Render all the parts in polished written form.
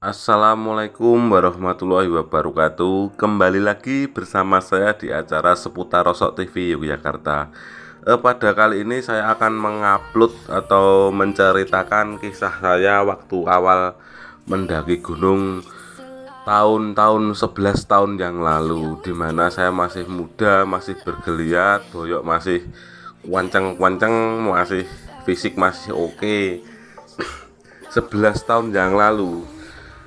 Assalamualaikum warahmatullahi wabarakatuh. Kembali lagi bersama saya di acara Seputar Rosok TV Yogyakarta. Pada kali ini saya akan mengupload atau menceritakan kisah saya waktu awal mendaki gunung tahun-tahun 11 tahun yang lalu, dimana saya masih muda, masih bergeliat, boyok masih kuanceng-kuanceng, masih fisik masih oke. 11 tahun yang lalu,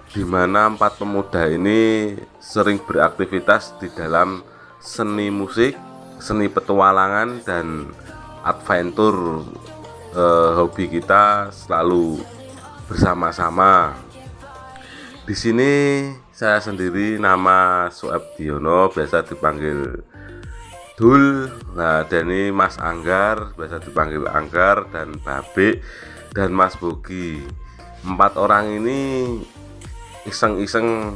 di mana empat pemuda ini sering beraktivitas di dalam seni musik, seni petualangan, dan adventure. Hobi kita selalu bersama-sama. Di sini saya sendiri nama Suebdiono, biasa dipanggil Dul. Nah, dan ini Mas Anggar, biasa dipanggil Anggar, dan Babe, dan Mas Bogi. Empat orang ini iseng-iseng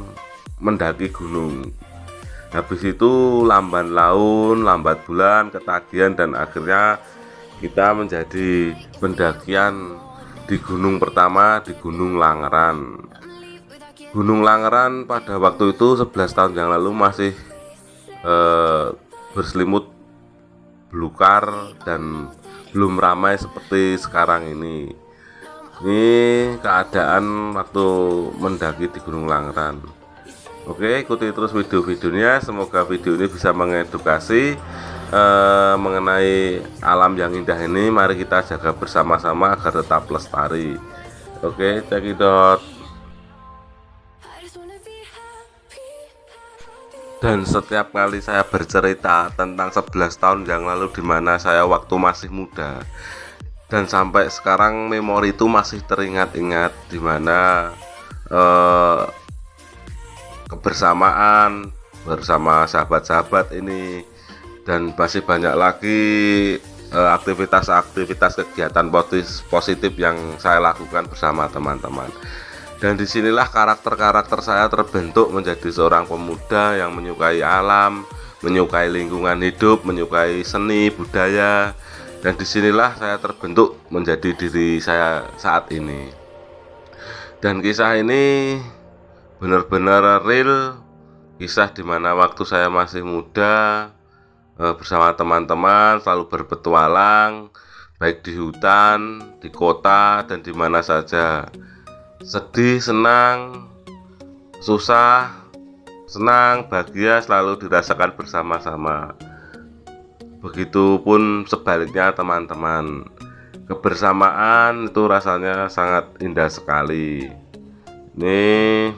mendaki gunung. Habis itu lamban laun, lambat bulan, ketagihan, dan akhirnya kita menjadi pendakian di gunung pertama, di Gunung Langeran. Gunung Langeran pada waktu itu 11 tahun yang lalu masih berselimut belukar dan belum ramai seperti sekarang ini. Ini keadaan waktu mendaki di Gunung Langeran. Oke, ikuti terus video-videonya. Semoga video ini bisa mengedukasi mengenai alam yang indah ini. Mari kita jaga bersama-sama agar tetap lestari. Oke, check it out. Dan setiap kali saya bercerita tentang 11 tahun yang lalu, dimana saya waktu masih muda, dan sampai sekarang memori itu masih teringat-ingat, dimana kebersamaan bersama sahabat-sahabat ini, dan masih banyak lagi aktivitas-aktivitas kegiatan positif yang saya lakukan bersama teman-teman. Dan disinilah karakter-karakter saya terbentuk menjadi seorang pemuda yang menyukai alam, menyukai lingkungan hidup, menyukai seni budaya. Dan disinilah saya terbentuk menjadi diri saya saat ini. Dan kisah ini benar-benar real, kisah dimana waktu saya masih muda, bersama teman-teman selalu berpetualang, baik di hutan, di kota, dan dimana saja. Sedih, senang, susah, senang, bahagia selalu dirasakan bersama-sama. Begitupun sebaliknya teman-teman. Kebersamaan itu rasanya sangat indah sekali. Ini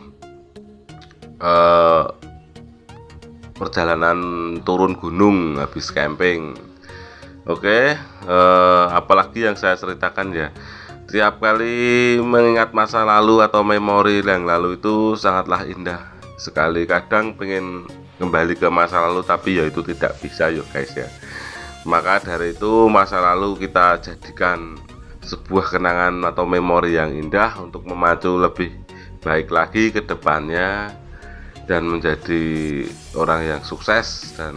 perjalanan turun gunung habis camping. Oke, apalagi yang saya ceritakan ya. Tiap kali mengingat masa lalu atau memori yang lalu itu sangatlah indah sekali. Kadang pengen kembali ke masa lalu, tapi ya itu tidak bisa ya guys ya. Maka dari itu masa lalu kita jadikan sebuah kenangan atau memori yang indah untuk memacu lebih baik lagi ke depannya, dan menjadi orang yang sukses dan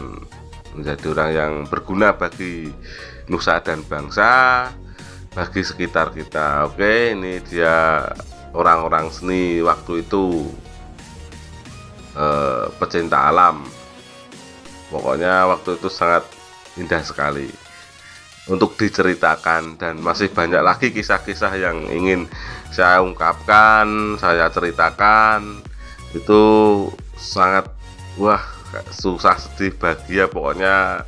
menjadi orang yang berguna bagi nusa dan bangsa, bagi sekitar kita. Oke, ini dia orang-orang seni waktu itu, pecinta alam. Pokoknya waktu itu sangat indah sekali untuk diceritakan, dan masih banyak lagi kisah-kisah yang ingin saya ungkapkan, saya ceritakan. Itu sangat susah, sedih, bahagia, pokoknya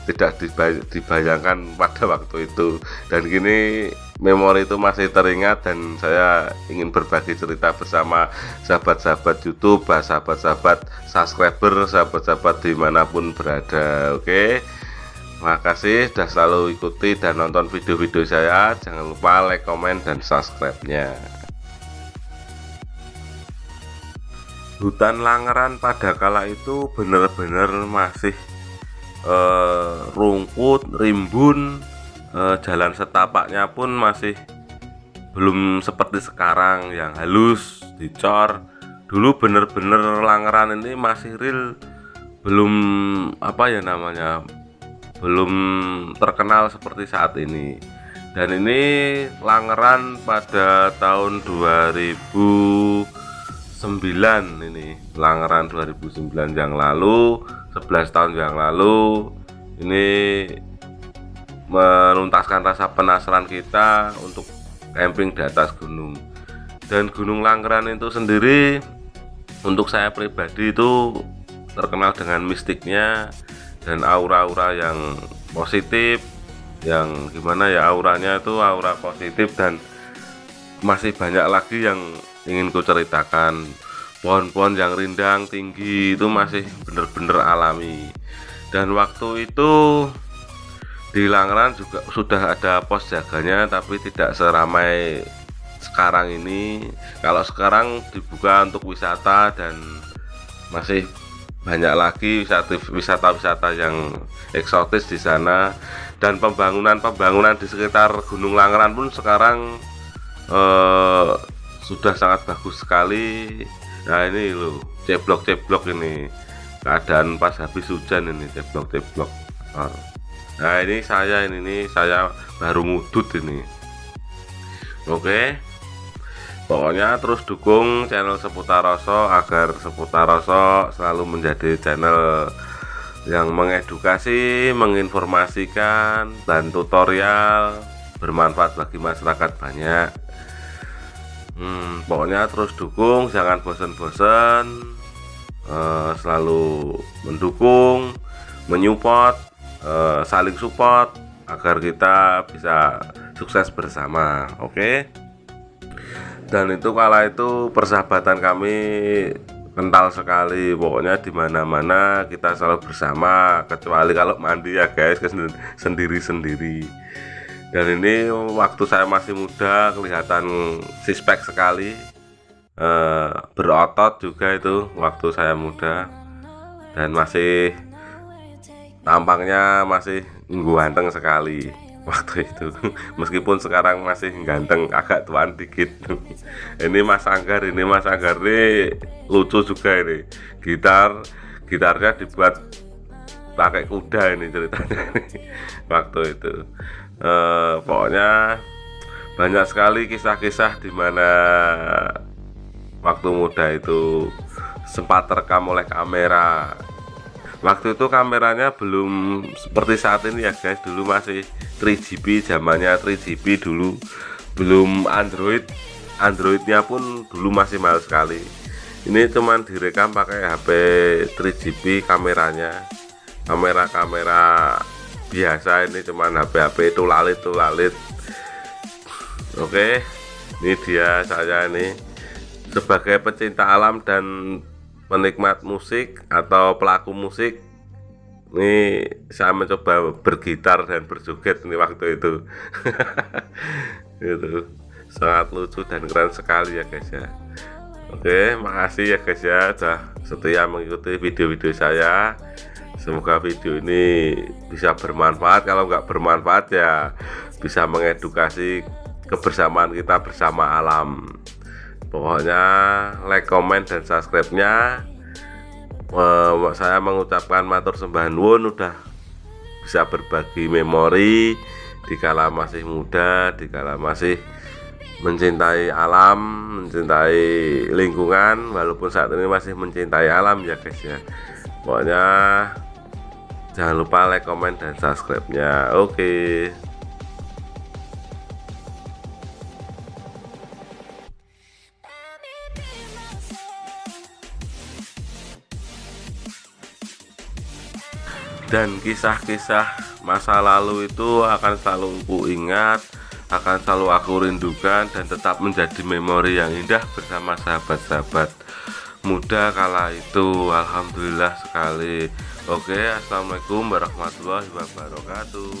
tidak dibayangkan pada waktu itu. Dan kini memori itu masih teringat, dan saya ingin berbagi cerita bersama sahabat-sahabat YouTube, sahabat-sahabat subscriber, sahabat-sahabat dimanapun berada. Oke, makasih sudah selalu ikuti dan nonton video-video saya. Jangan lupa like, komen, dan subscribe-nya. Hutan Langeran pada kala itu benar-benar masih rumput, rimbun, jalan setapaknya pun masih belum seperti sekarang yang halus, dicor. Dulu bener-bener Langeran ini masih real, belum belum terkenal seperti saat ini. Dan ini Langeran pada tahun 2019 ini Langeran 2009 yang lalu, 11 tahun yang lalu. Ini menuntaskan rasa penasaran kita untuk camping di atas gunung. Dan Gunung Langeran itu sendiri untuk saya pribadi itu terkenal dengan mistiknya dan aura-aura yang positif, yang gimana ya, auranya itu aura positif, dan masih banyak lagi yang ingin ku ceritakan. Pohon-pohon yang rindang tinggi itu masih benar-benar alami. Dan waktu itu di Langeran juga sudah ada pos jaganya, tapi tidak seramai sekarang ini. Kalau sekarang dibuka untuk wisata dan masih banyak lagi wisata-wisata yang eksotis di sana. Dan pembangunan di sekitar Gunung Langeran pun sekarang sudah sangat bagus sekali. Nah ini loh, ceblok-ceblok ini keadaan pas habis hujan, ini ceblok-ceblok. Nah ini saya baru ngudut ini. Oke, pokoknya terus dukung channel Seputar Rasa agar Seputar Rasa selalu menjadi channel yang mengedukasi, menginformasikan, dan tutorial bermanfaat bagi masyarakat banyak. Pokoknya terus dukung, jangan bosan-bosan, selalu mendukung, menyupport, saling support agar kita bisa sukses bersama. Oke. Dan itu kala itu persahabatan kami kental sekali. Pokoknya di mana-mana kita selalu bersama, kecuali kalau mandi ya guys, sendiri-sendiri. Dan ini waktu saya masih muda, kelihatan sispek sekali, berotot juga itu waktu saya muda, dan masih tampangnya masih ganteng sekali waktu itu. Meskipun sekarang masih ganteng, agak tuaan dikit. Ini Mas Anggar ini lucu juga ini. Gitarnya dibuat pakai kuda ini ceritanya ini. Waktu itu pokoknya banyak sekali kisah-kisah di mana waktu muda itu sempat terekam oleh kamera. Waktu itu kameranya belum seperti saat ini ya guys. Dulu masih 3GP, zamannya 3GP dulu, belum Androidnya pun dulu masih mahal sekali. Ini cuman direkam pakai HP 3GP kameranya, kamera biasa. Ini cuman HP tulalit. Oke, ini dia saya ini sebagai pecinta alam dan penikmat musik atau pelaku musik. Ini saya mencoba bergitar dan berjoget ini waktu itu. Itu sangat lucu dan keren sekali ya guys ya. Oke, makasih ya guys ya sudah setia mengikuti video-video saya. Semoga video ini bisa bermanfaat. Kalau nggak bermanfaat ya bisa mengedukasi kebersamaan kita bersama alam. Pokoknya like, comment, dan subscribe-nya. Saya mengucapkan matur sembah nuwun udah bisa berbagi memori dikala masih muda, dikala masih mencintai alam, mencintai lingkungan, walaupun saat ini masih mencintai alam ya guys ya. Pokoknya jangan lupa like, comment, dan subscribe-nya. Oke. Dan kisah-kisah masa lalu itu akan selalu aku ingat, akan selalu aku rindukan, dan tetap menjadi memori yang indah bersama sahabat-sahabat muda kala itu. Alhamdulillah sekali. Oke, assalamualaikum warahmatullahi wabarakatuh.